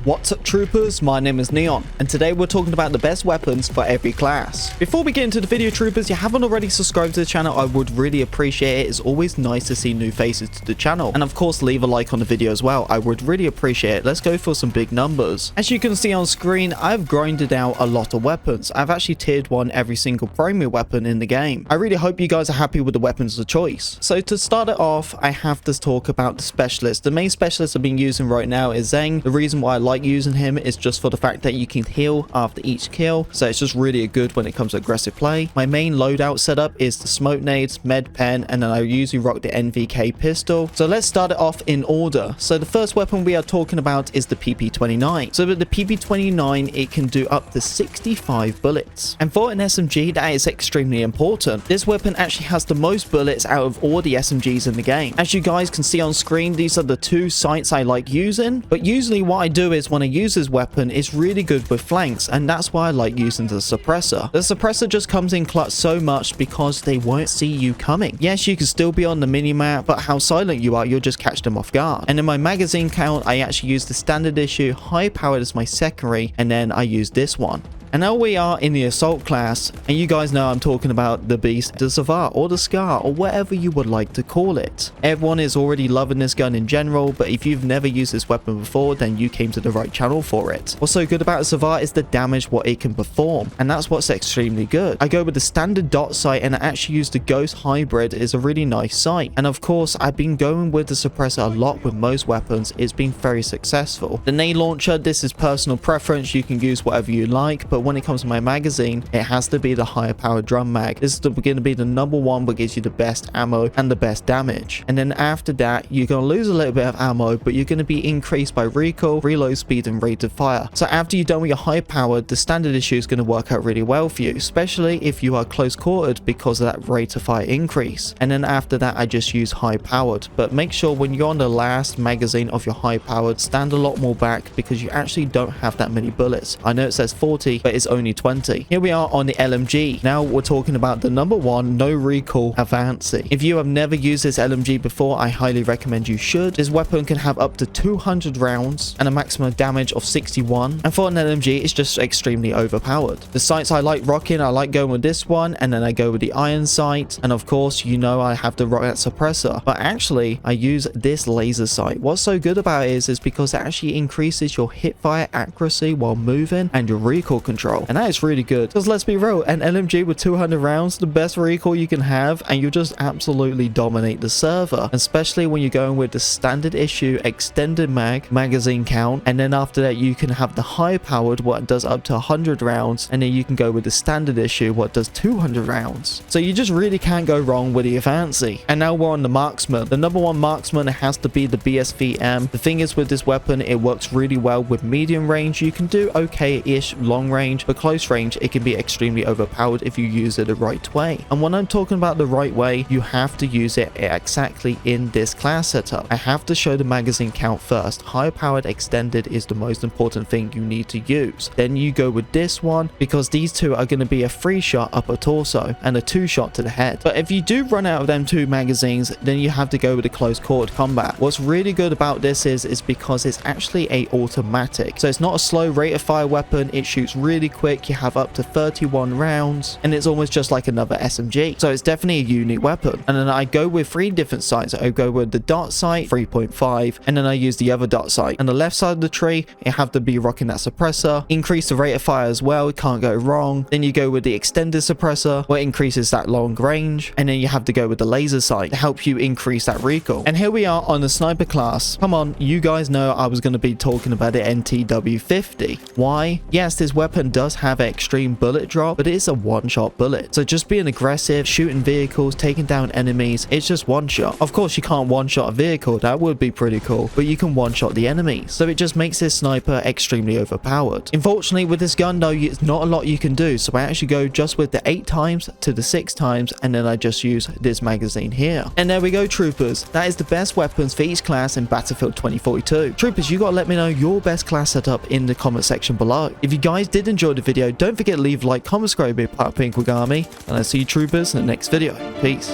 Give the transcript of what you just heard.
What's up, troopers? My name is Neon, and today we're talking about the best weapons for every class. Before we get into the video, troopers, if you haven't already subscribed to the channel, I would really appreciate it. It's always nice to see new faces to the channel, and of course leave a like on the video as well. I would really appreciate it. Let's go for some big numbers. As you can see on screen, I've grinded out a lot of weapons. I've actually tiered 1 every single primary weapon in the game. I really hope you guys are happy with the weapons of choice. So to start it off, I have to talk about the specialist. The main specialist I've been using right now is Zeng. The reason why I like using him is just for the fact that you can heal after each kill, so it's just really good when it comes to aggressive play. My main loadout setup is the smoke nades, med pen, and then I usually rock the NVK pistol. So let's start it off in order. So the first weapon we are talking about is the PP29. So with the PP29, it can do up to 65 bullets, and for an SMG that is extremely important. This weapon actually has the most bullets out of all the SMGs in the game. As you guys can see on screen, these are the 2 sights I like using, but usually what I do is when I use this weapon, it's really good with flanks, and that's why I like using the suppressor. The suppressor just comes in clutch so much because they won't see you coming. Yes, you can still be on the minimap, but how silent you are, you'll just catch them off guard. And in my magazine count, I actually use the standard issue, high powered as my secondary, and then I use this one. And now we are in the assault class, and you guys know I'm talking about the beast, the Savar, or the Scar, or whatever you would like to call it. Everyone is already loving this gun in general, but if you've never used this weapon before, then you came to the right channel for it. What's so good about a Savar is the damage what it can perform, and that's what's extremely good. I go with the standard dot sight, and I actually use the Ghost Hybrid. It's a really nice sight, and of course I've been going with the suppressor a lot with most weapons. It's been very successful. The nade launcher, this is personal preference, you can use whatever you like, but when it comes to my magazine, it has to be the higher power drum mag. This is going to be the #1 what gives you the best ammo and the best damage. And then after that, you're going to lose a little bit of ammo, but you're going to be increased by recoil, reload speed, and rate of fire. So after you're done with your high powered, the standard issue is going to work out really well for you, especially if you are close quartered because of that rate of fire increase. And then after that, I just use high powered, but make sure when you're on the last magazine of your high powered, stand a lot more back because you actually don't have that many bullets. I know it says 40, but it's only 20. Here we are on the LMG. Now we're talking about the #1 no recoil Avanti. If you have never used this LMG before, I highly recommend you should. This weapon can have up to 200 rounds and a maximum damage of 61, and for an LMG it's just extremely overpowered. The sights I like rocking, I like going with this one, and then I go with the iron sight, and of course you know I have to rock that suppressor, but actually I use this laser sight. What's so good about it is because it actually increases your hip fire accuracy while moving and your recoil control, and that is really good. Because let's be real, an LMG with 200 rounds, the best recoil you can have, and you just absolutely dominate the server, especially when you're going with the standard issue extended magazine count, and then after that you can have the high powered what does up to 100 rounds, and then you can go with the standard issue what does 200 rounds. So you just really can't go wrong with the Avanti. And now we're on the marksman. The #1 marksman has to be the BSVM. The thing is with this weapon, it works really well with medium range. You can do okay-ish long range, but close range it can be extremely overpowered if you use it the right way. And when I'm talking about the right way, you have to use it exactly in this class setup. I have to show the magazine count first. High powered extended is the most important thing you need to use. Then you go with this one because these 2 are going to be a 3-shot upper torso and a 2-shot to the head. But if you do run out of them 2 magazines, then you have to go with the close quarter combat. What's really good about this is because it's actually a automatic, so it's not a slow rate of fire weapon. It shoots really quick. You have up to 31 rounds, and it's almost just like another SMG, so it's definitely a unique weapon. And then I go with 3 different sights. I go with the dot sight 3.5, and then I use the other dot sight. And the left side of the tree, you have to be rocking that suppressor, increase the rate of fire as well, it can't go wrong. Then you go with the extended suppressor where it increases that long range, and then you have to go with the laser sight to help you increase that recoil. And here we are on the sniper class. Come on, you guys know I was going to be talking about the NTW50. Why? Yes, this weapon does have extreme bullet drop, but it is a one-shot bullet. So just being aggressive, shooting vehicles, taking down enemies, it's just one shot. Of course you can't one-shot a vehicle, that would be pretty cool, but you can one-shot the enemies. So it just makes this sniper extremely overpowered. Unfortunately with this gun though, it's not a lot you can do, so I actually go just with the 8 times to the 6 times, and then I just use this magazine here. And there we go, troopers. That is the best weapons for each class in Battlefield 2042. Troopers, you gotta let me know your best class setup in the comment section below. If you guys did enjoy the video, don't forget to leave a like, comment, subscribe, be a part of Pink Wig Army, and I'll see you troopers in the next video. Peace.